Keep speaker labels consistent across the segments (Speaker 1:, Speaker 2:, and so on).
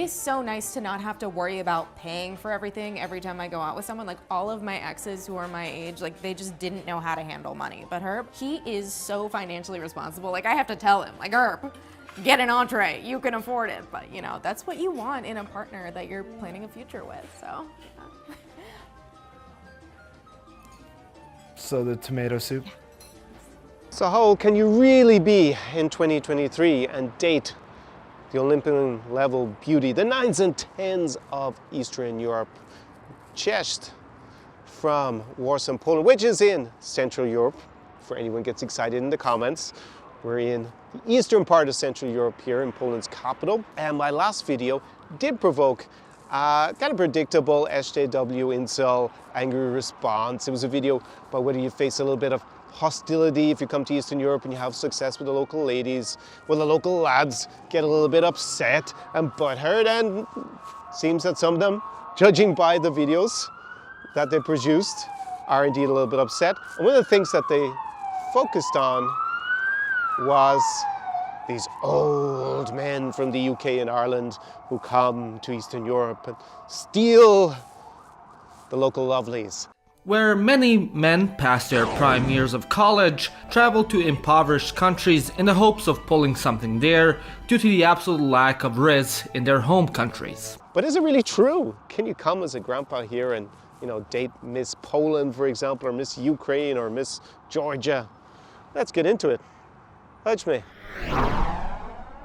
Speaker 1: be so nice to not have to worry about paying for everything every time I go out with someone. Like all of my exes who are my age, like they just didn't know how to handle money. But Herb, he is so financially responsible. Like I have to tell him, like Herb, get an entree, you can afford it. But you know, that's what you want in a partner that you're planning a future with, so.
Speaker 2: So the tomato soup?
Speaker 3: So how old can you really be in 2023 and date the Olympian level beauty, the 9s and 10s of Eastern Europe? Cześć from Warsaw, Poland, which is in Central Europe. For anyone gets excited in the comments, we're in the eastern part of Central Europe here in Poland's capital. And my last video did provoke kind of predictable SJW incel angry response. It was a video about whether you face a little bit of hostility if you come to Eastern Europe and you have success with the local ladies. Well, the local lads get a little bit upset and butthurt, and seems that some of them, judging by the videos that they produced, are indeed a little bit upset. And one of the things that they focused on was these old men from the UK and Ireland who come to Eastern Europe and steal the local lovelies.
Speaker 4: Where many men past their prime years of college travel to impoverished countries in the hopes of pulling something there due to the absolute lack of riz in their home countries.
Speaker 3: But is it really true? Can you come as a grandpa here and, you know, date Miss Poland, for example, or Miss Ukraine or Miss Georgia? Let's get into it. Hodź me.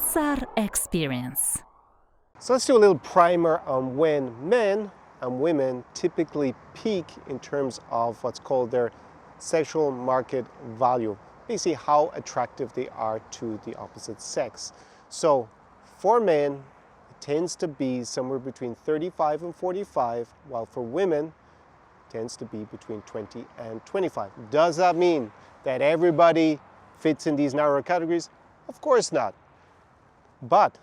Speaker 5: Czar Experience.
Speaker 3: So let's do a little primer on when men and women typically peak in terms of what's called their sexual market value. Basically how attractive they are to the opposite sex. So for men, it tends to be somewhere between 35 and 45, while for women, it tends to be between 20 and 25. Does that mean that everybody fits in these narrow categories? Of course not. But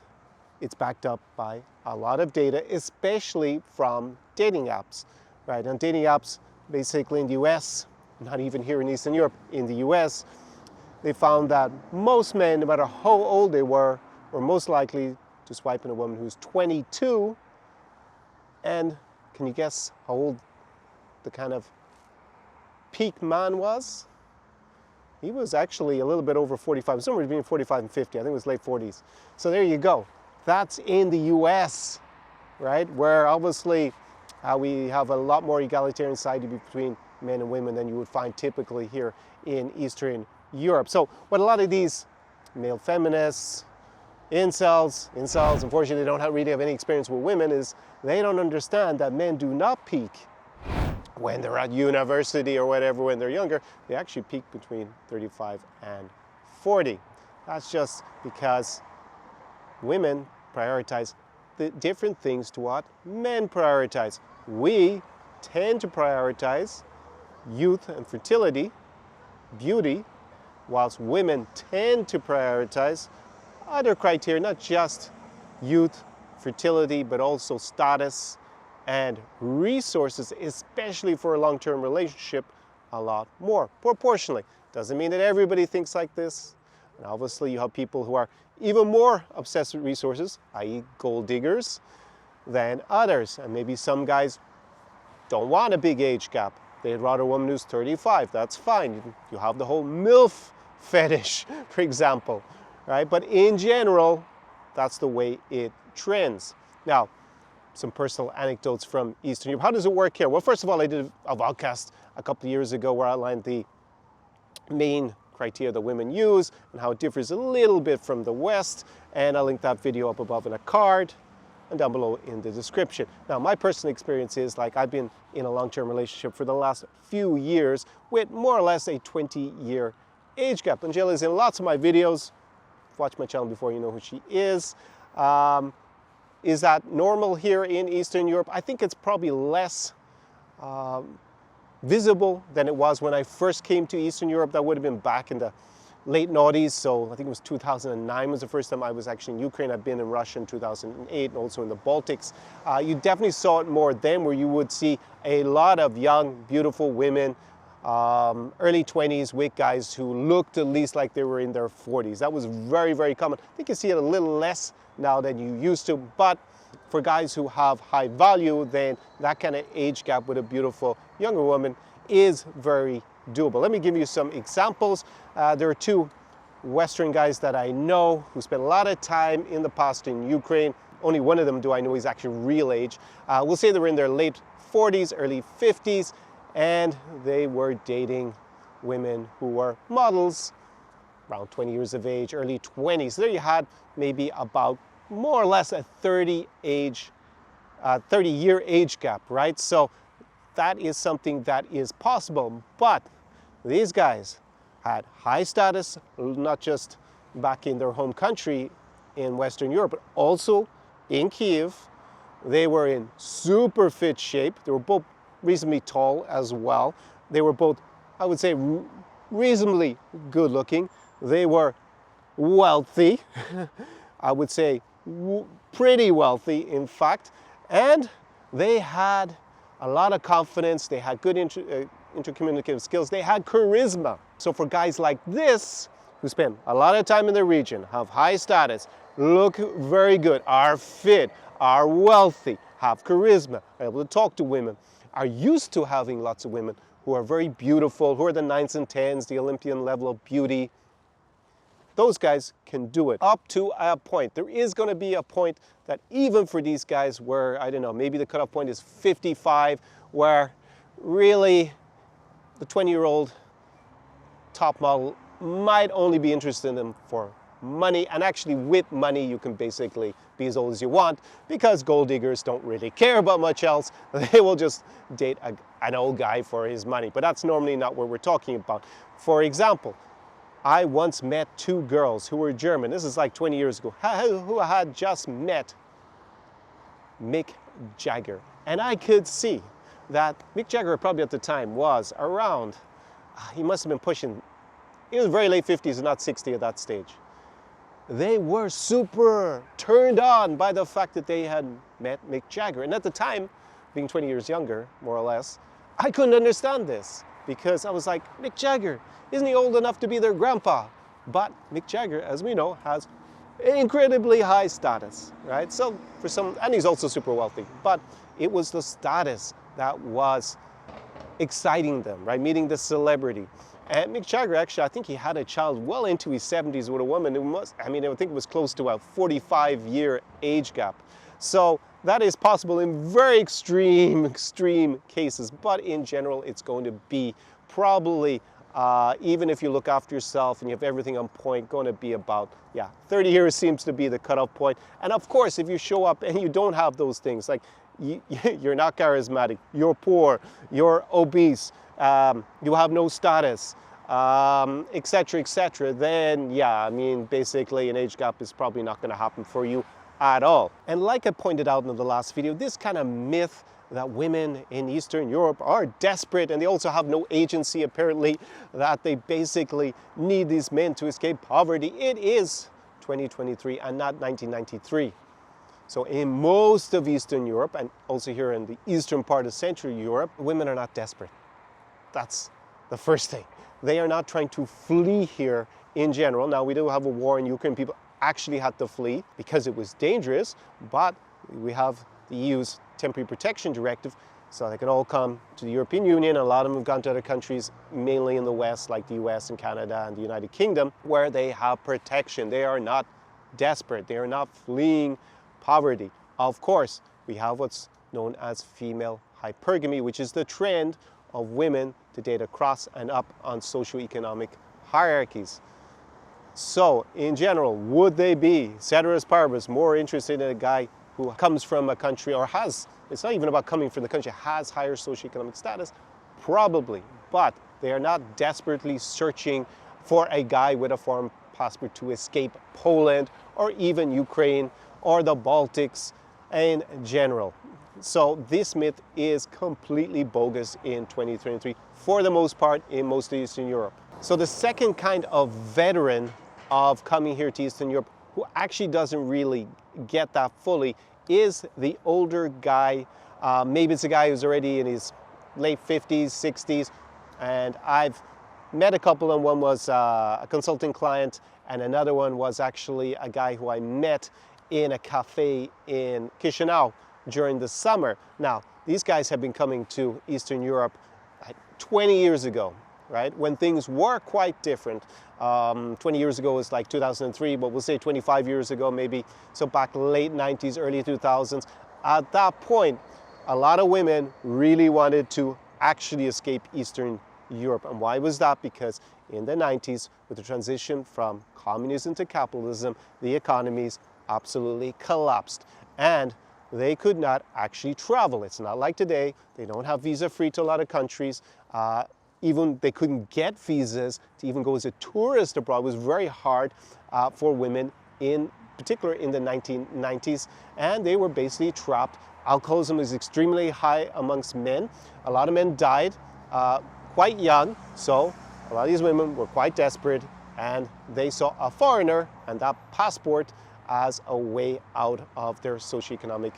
Speaker 3: it's backed up by a lot of data, especially from dating apps, right? And dating apps, basically in the US, not even here in Eastern Europe, in the US, they found that most men, no matter how old they were most likely to swipe on a woman who's 22. And can you guess how old the kind of peak man was? He was actually a little bit over 45, somewhere between 45 and 50. I think it was late 40s. So there you go. That's in the US, right? Where obviously we have a lot more egalitarian society between men and women than you would find typically here in Eastern Europe. So what a lot of these male feminists, incels, unfortunately they don't really have any experience with women, is they don't understand that men do not peak when they're at university or whatever, when they're younger. They actually peak between 35 and 40. That's just because women prioritize the different things to what men prioritize. We tend to prioritize youth and fertility, beauty, whilst women tend to prioritize other criteria, not just youth, fertility, but also status and resources, especially for a long-term relationship, a lot more, proportionally. Doesn't mean that everybody thinks like this. And obviously you have people who are even more obsessed with resources, i.e. gold diggers, than others. And maybe some guys don't want a big age gap. They'd rather a woman who's 35, that's fine. You have the whole MILF fetish, for example, right? But in general, that's the way it trends. Now, some personal anecdotes from Eastern Europe. How does it work here? Well, first of all, I did a vodcast a couple of years ago where I outlined the main criteria that women use and how it differs a little bit from the West. And I'll link that video up above in a card and down below in the description. Now, my personal experience is, like, I've been in a long-term relationship for the last few years with more or less a 20-year age gap. Angela's in lots of my videos. Watch my channel before you know who she is. Is that normal here in Eastern Europe? I think it's probably less visible than it was when I first came to Eastern Europe. That would have been back in the late noughties, so I think it was 2009 was the first time I was actually in Ukraine. I've been in Russia in 2008 and also in the Baltics. You definitely saw it more then, where you would see a lot of young, beautiful women, early 20s with guys who looked at least like they were in their 40s. That was very, very common. I think you see it a little less now than you used to, but for guys who have high value, then that kind of age gap with a beautiful younger woman is very doable. Let me give you some examples. There are two Western guys that I know who spent a lot of time in the past in Ukraine. Only one of them do I know is actually real age. We'll say they were in their late 40s, early 50s, and they were dating women who were models around 20 years of age, early 20s. So there you had maybe about more or less a 30-year age gap, right? So that is something that is possible. But these guys had high status, not just back in their home country in Western Europe, but also in Kiev. They were in super fit shape. They were both reasonably tall as well. They were both, I would say, reasonably good looking. They were wealthy, I would say pretty wealthy in fact, and they had a lot of confidence. They had good intercommunicative skills. They had charisma. So for guys like this, who spend a lot of time in the region, have high status, look very good, are fit, are wealthy, have charisma, are able to talk to women, are used to having lots of women who are very beautiful, who are the 9s and 10s, the Olympian level of beauty, those guys can do it up to a point. There is going to be a point that even for these guys where, I don't know, maybe the cutoff point is 55, where really the 20-year-old top model might only be interested in them for money. And actually with money, you can basically be as old as you want, because gold diggers don't really care about much else. They will just date an old guy for his money. But that's normally not what we're talking about. For example, I once met two girls who were German, this is like 20 years ago, who had just met Mick Jagger. And I could see that Mick Jagger probably at the time was around, he must have been pushing, he was very late 50s, not 60 at that stage. They were super turned on by the fact that they had met Mick Jagger. And at the time, being 20 years younger, more or less, I couldn't understand this, because I was like, Mick Jagger, isn't he old enough to be their grandpa? But Mick Jagger, as we know, has incredibly high status, right? So for some, and he's also super wealthy, but it was the status that was exciting them, right? Meeting the celebrity. And Mick Jagger, actually, I think he had a child well into his 70s with a woman who must, I mean, I think it was close to a 45-year age gap. So that is possible in very extreme cases, but in general, it's going to be probably, even if you look after yourself and you have everything on point, going to be about, 30 years seems to be the cutoff point. And of course, if you show up and you don't have those things, like you're not charismatic, you're poor, you're obese, you have no status, etc., then I mean, basically an age gap is probably not going to happen for you at all. And like I pointed out in the last video, this kind of myth that women in Eastern Europe are desperate and they also have no agency apparently, that they basically need these men to escape poverty. It is 2023 and not 1993. So in most of Eastern Europe, and also here in the eastern part of Central Europe, women are not desperate. That's the first thing. They are not trying to flee here in general. Now, we do have a war in Ukraine. People actually had to flee because it was dangerous, but we have the EU's Temporary Protection Directive, so they can all come to the European Union. A lot of them have gone to other countries, mainly in the West, like the US and Canada and the United Kingdom, where they have protection. They are not desperate. They are not fleeing poverty. Of course, we have what's known as female hypergamy, which is the trend of women to date across and up on socioeconomic hierarchies. So, in general, would they be, ceteris paribus, more interested in a guy who comes from a country or has, it's not even about coming from the country, has higher socioeconomic status? Probably, but they are not desperately searching for a guy with a foreign passport to escape Poland or even Ukraine or the Baltics in general. So this myth is completely bogus in 2023, for the most part, in most of Eastern Europe. So the second kind of veteran of coming here to Eastern Europe, who actually doesn't really get that fully, is the older guy. Maybe it's a guy who's already in his late 50s, 60s, and I've met a couple, and one was a consulting client, and another one was actually a guy who I met in a cafe in Chisinau during the summer. Now, these guys have been coming to Eastern Europe like 20 years ago, right? When things were quite different. 20 years ago was like 2003, but we'll say 25 years ago maybe. So back late 90s, early 2000s. At that point, a lot of women really wanted to actually escape Eastern Europe. And why was that? Because in the 90s, with the transition from communism to capitalism, the economies absolutely collapsed. And they could not actually travel. It's not like today. They don't have visa free to a lot of countries. Even they couldn't get visas to even go as a tourist abroad. It was very hard for women, in particular in the 1990s. And they were basically trapped. Alcoholism is extremely high amongst men. A lot of men died quite young. So a lot of these women were quite desperate, and they saw a foreigner and that passport as a way out of their socioeconomic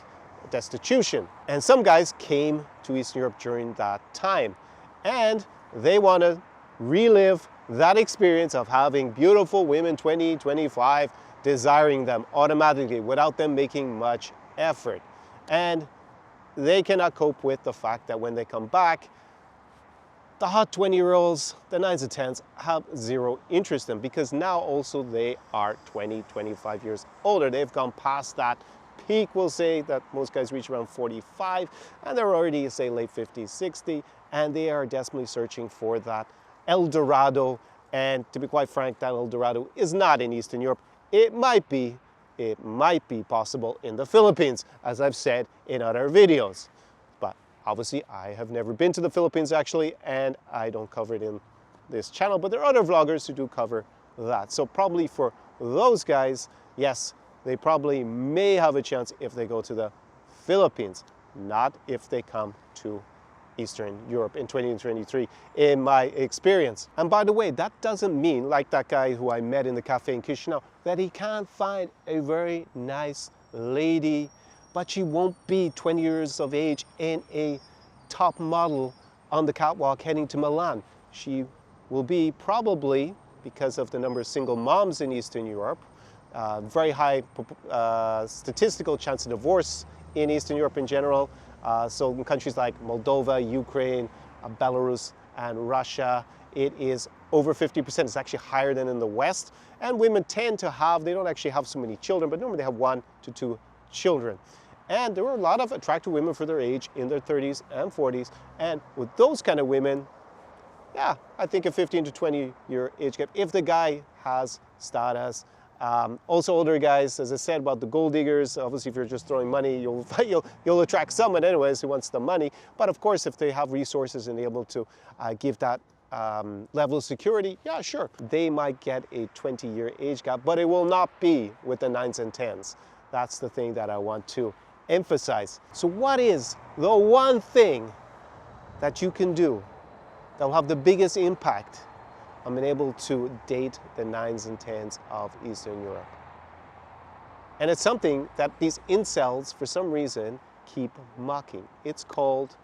Speaker 3: destitution. And some guys came to Eastern Europe during that time, and they want to relive that experience of having beautiful women, 20, 25, desiring them automatically without them making much effort. And they cannot cope with the fact that when they come back, the hot 20-year-olds, the 9s and 10s, have zero interest in them, because now also they are 20, 25 years older. They've gone past that peak, we'll say, that most guys reach around 45, and they're already, say, late 50s, 60, and they are desperately searching for that El Dorado. And to be quite frank, that El Dorado is not in Eastern Europe. It might be possible in the Philippines, as I've said in other videos. Obviously, I have never been to the Philippines actually, and I don't cover it in this channel, but there are other vloggers who do cover that. So probably for those guys, yes, they probably may have a chance if they go to the Philippines, not if they come to Eastern Europe in 2023, in my experience. And by the way, that doesn't mean, like that guy who I met in the cafe in Chisinau, that he can't find a very nice lady, but she won't be 20 years of age and a top model on the catwalk heading to Milan. She will be probably, because of the number of single moms in Eastern Europe, very high statistical chance of divorce in Eastern Europe in general. So in countries like Moldova, Ukraine, Belarus, and Russia, it is over 50%. It's actually higher than in the West. And women tend to have, they don't actually have so many children, but normally they have 1 to 2 children. And there were a lot of attractive women for their age in their 30s and 40s. And with those kind of women, yeah, I think a 15 to 20 year age gap, if the guy has status. Also older guys, as I said about the gold diggers, obviously if you're just throwing money, you'll attract someone anyways who wants the money. But of course, if they have resources and able to give that level of security, yeah, sure. They might get a 20-year age gap, but it will not be with the 9s and 10s. That's the thing that I want to emphasize. So what is the one thing that you can do that will have the biggest impact on being able to date the 9s and 10s of Eastern Europe? And it's something that these incels, for some reason, keep mocking. It's called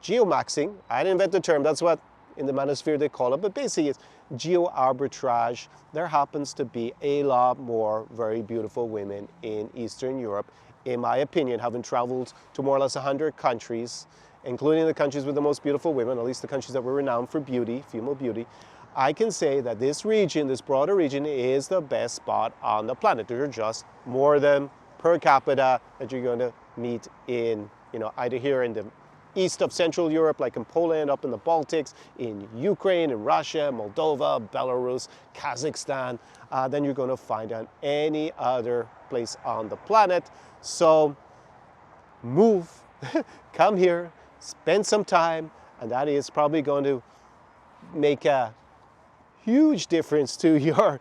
Speaker 3: geomaxing. I didn't invent the term, that's what in the manosphere they call it, but basically it's geo-arbitrage. There happens to be a lot more very beautiful women in Eastern Europe, in my opinion, having traveled to more or less 100 countries, including the countries with the most beautiful women, at least the countries that were renowned for beauty, female beauty. I can say that this region, this broader region, is the best spot on the planet. There are just more of them per capita that you're going to meet in, either here in the east of Central Europe, like in Poland, up in the Baltics, in Ukraine, in Russia, Moldova, Belarus, Kazakhstan, than you're going to find on any other place on the planet. So move, come here, spend some time, and that is probably going to make a huge difference to your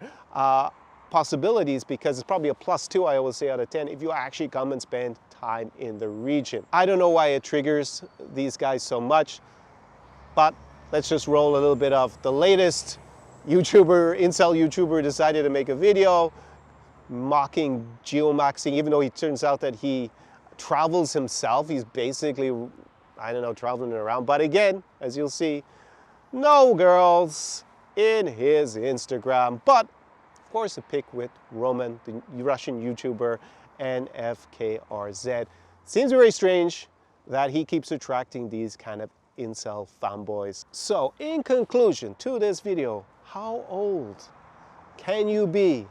Speaker 3: possibilities, because it's probably a +2, I always say, out of 10 if you actually come and spend time in the region. I don't know why it triggers these guys so much, but let's just roll a little bit of the latest YouTuber, incel YouTuber decided to make a video mocking geomaxing, even though it turns out that he travels himself. He's basically, I don't know, traveling around. But again, as you'll see, no girls in his Instagram. But of course, a pic with Roman, the Russian YouTuber, NFKRZ. Seems very strange that he keeps attracting these kind of incel fanboys. So, in conclusion to this video, how old can you be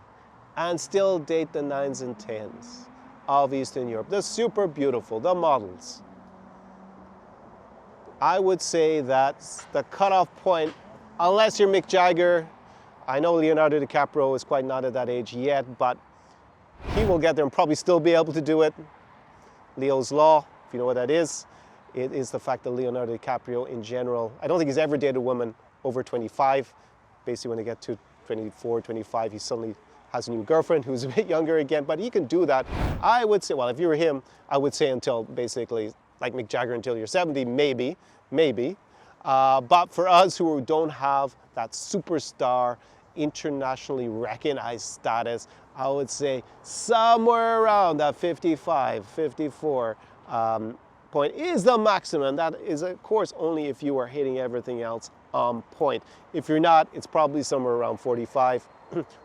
Speaker 3: and still date the 9s and 10s of Eastern Europe? The super beautiful, the models. I would say that's the cutoff point, unless you're Mick Jagger. I know Leonardo DiCaprio is quite not at that age yet, but he will get there and probably still be able to do it. Leo's Law, if you know what that is, it is the fact that Leonardo DiCaprio in general, I don't think he's ever dated a woman over 25. Basically, when they get to 24, 25, he suddenly has a new girlfriend who's a bit younger again, but he can do that. I would say, well, if you were him, I would say until basically, like Mick Jagger, until you're 70, maybe. But for us who don't have that superstar, internationally recognized status, I would say somewhere around that 55, 54 point is the maximum. And that is, of course, only if you are hitting everything else on point. If you're not, it's probably somewhere around 45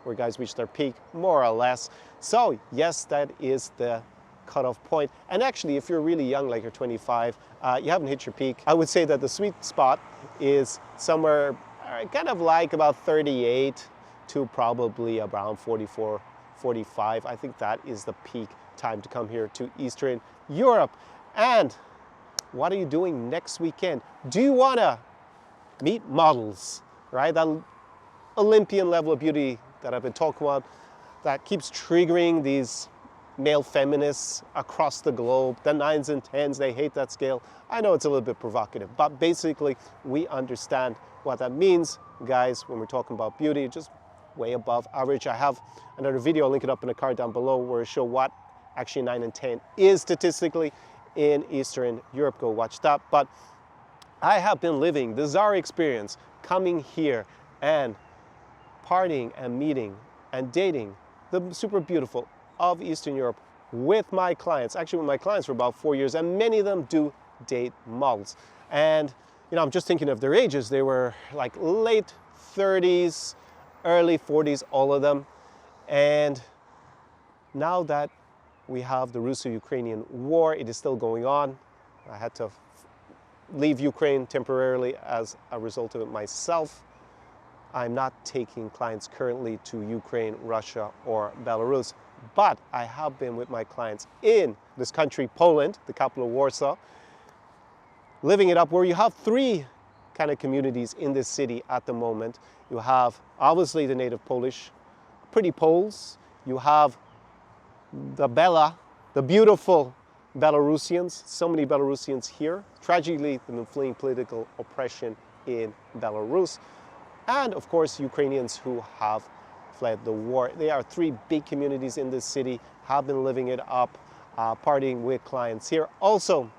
Speaker 3: where guys reach their peak, more or less. So yes, that is the cutoff point. And actually, if you're really young, like you're 25, you haven't hit your peak, I would say that the sweet spot is somewhere kind of like about 38 to probably around 44, 45. I think that is the peak time to come here to Eastern Europe. And what are you doing next weekend? Do you want to meet models, right? That Olympian level of beauty that I've been talking about that keeps triggering these male feminists across the globe, the 9s and 10s, they hate that scale. I know it's a little bit provocative, but basically we understand what that means, guys, when we're talking about beauty, just way above average. I have another video, I'll link it up in the card down below, where I show what actually 9 and 10 is statistically in Eastern Europe. Go watch that. But I have been living the Zara experience, coming here and partying and meeting and dating the super beautiful of Eastern Europe with my clients, actually with my clients for about 4 years, and many of them do date models. And you know, I'm just thinking of their ages. They were like late 30s, early 40s, all of them. And now that we have the Russo-Ukrainian war, it is still going on. I had to leave Ukraine temporarily as a result of it myself. I'm not taking clients currently to Ukraine, Russia, or Belarus, but I have been with my clients in this country, Poland, the capital of Warsaw, living it up, where you have three kind of communities in this city at the moment. You have obviously the native Polish, pretty Poles. You have the Bella, the beautiful Belarusians, so many Belarusians here. Tragically, they've been fleeing political oppression in Belarus. And of course, Ukrainians who have fled the war. There are three big communities in this city, have been living it up, partying with clients here. Also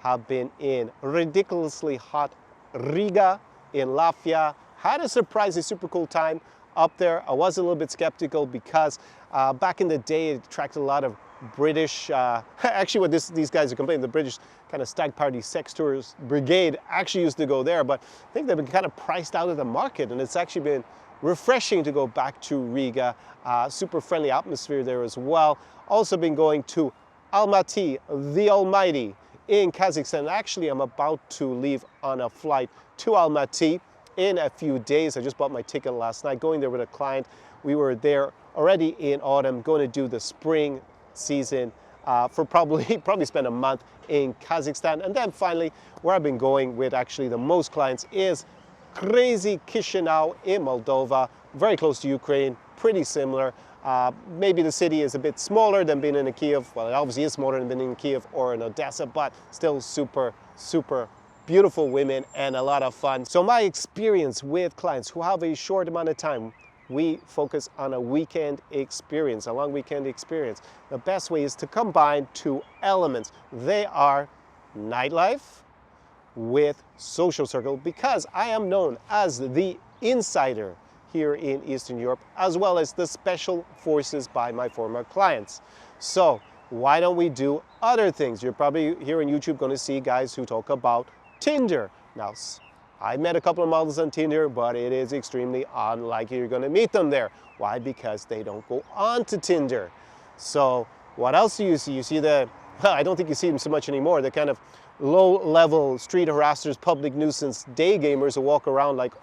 Speaker 3: have been in ridiculously hot Riga, in Latvia. Had a surprisingly super cool time up there. I was a little bit skeptical because back in the day, it attracted a lot of British, actually what these guys are complaining, the British kind of stag party sex tours brigade actually used to go there, but I think they've been kind of priced out of the market, and it's actually been refreshing to go back to Riga. Super friendly atmosphere there as well. Also been going to Almaty, the Almighty, in Kazakhstan. Actually, I'm about to leave on a flight to Almaty in a few days. I just bought my ticket last night, going there with a client. We were there already in autumn, going to do the spring season for probably spend a month in Kazakhstan. And then finally, where I've been going with actually the most clients is crazy Chisinau in Moldova, very close to Ukraine, pretty similar. Maybe the city is a bit smaller than being in Kiev. Well, it obviously is smaller than being in Kiev or in Odessa, but still super, super beautiful women and a lot of fun. So my experience with clients who have a short amount of time, we focus on a weekend experience, a long weekend experience. The best way is to combine two elements. They are nightlife with social circle, because I am known as the insider here in Eastern Europe, as well as the special forces by my former clients. So why don't we do other things? You're probably here on YouTube going to see guys who talk about Tinder. Now, I met a couple of models on Tinder, but it is extremely unlikely you're going to meet them there. Why? Because they don't go on to Tinder. So what else do you see? You see I don't think you see them so much anymore, the kind of low-level street harassers, public nuisance day gamers who walk around like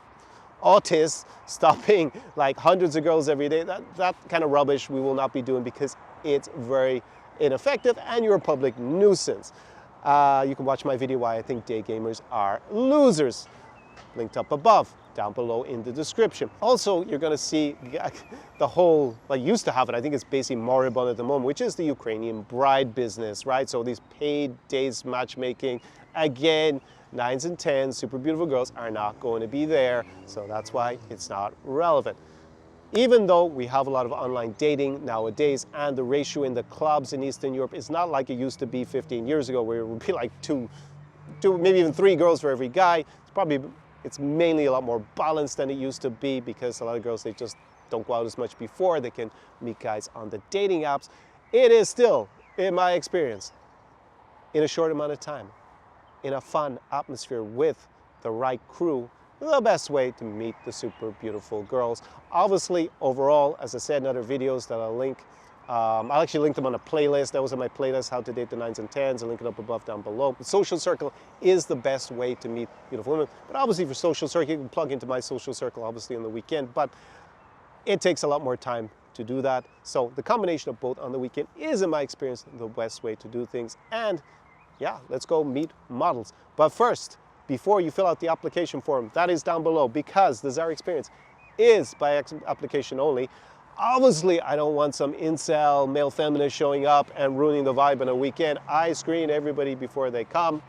Speaker 3: autists, stopping like hundreds of girls every day. That kind of rubbish we will not be doing because it's very ineffective and you're a public nuisance. You can watch my video why I think day gamers are losers. Linked up above, down below in the description. Also, you're going to see the whole, like used to have it, I think it's basically moribund at the moment, which is the Ukrainian bride business, right? So these paid days matchmaking, again, 9s and 10s, super beautiful girls are not going to be there. So that's why it's not relevant. Even though we have a lot of online dating nowadays and the ratio in the clubs in Eastern Europe is not like it used to be 15 years ago where it would be like two, maybe even 3 girls for every guy. It's mainly a lot more balanced than it used to be because a lot of girls, they just don't go out as much before. They can meet guys on the dating apps. It is still, in my experience, in a short amount of time, in a fun atmosphere with the right crew, the best way to meet the super beautiful girls. Obviously, overall, as I said in other videos that I'll link, I'll actually link them on a playlist. That was in my playlist, How to Date the 9s and 10s. I'll link it up above, down below. Social circle is the best way to meet beautiful women. But obviously for social circle, you can plug into my social circle, obviously on the weekend, but it takes a lot more time to do that. So the combination of both on the weekend is, in my experience, the best way to do things. And yeah, let's go meet models. But first, before you fill out the application form, that is down below, because the Zara Experience is by application only. Obviously, I don't want some incel male feminist showing up and ruining the vibe on a weekend. I screen everybody before they come.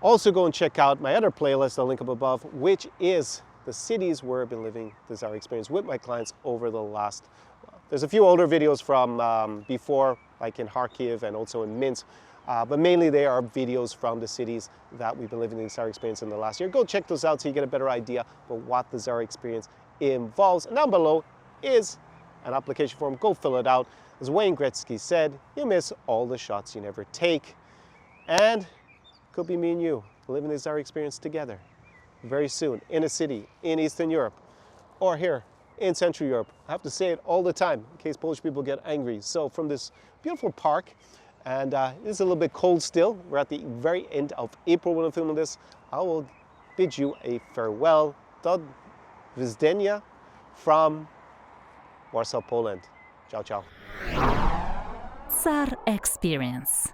Speaker 3: Also go and check out my other playlist, I'll link up above, which is the cities where I've been living the Zara Experience with my clients over the last, there's a few older videos from before, like in Kharkiv and also in Minsk, but mainly they are videos from the cities that we've been living the Zara Experience in the last year. Go check those out so you get a better idea of what the Zara Experience involves. And down below is an application form. Go fill it out. As Wayne Gretzky said, you miss all the shots you never take. And it could be me and you living the Zara Experience together very soon in a city in Eastern Europe or here in Central Europe. I have to say it all the time in case Polish people get angry. So from this beautiful park, and it's a little bit cold still. We're at the very end of April when I'm filming this. I will bid you a farewell. Do widzenia from Warsaw, Poland. Ciao, ciao.
Speaker 5: Zara Experience.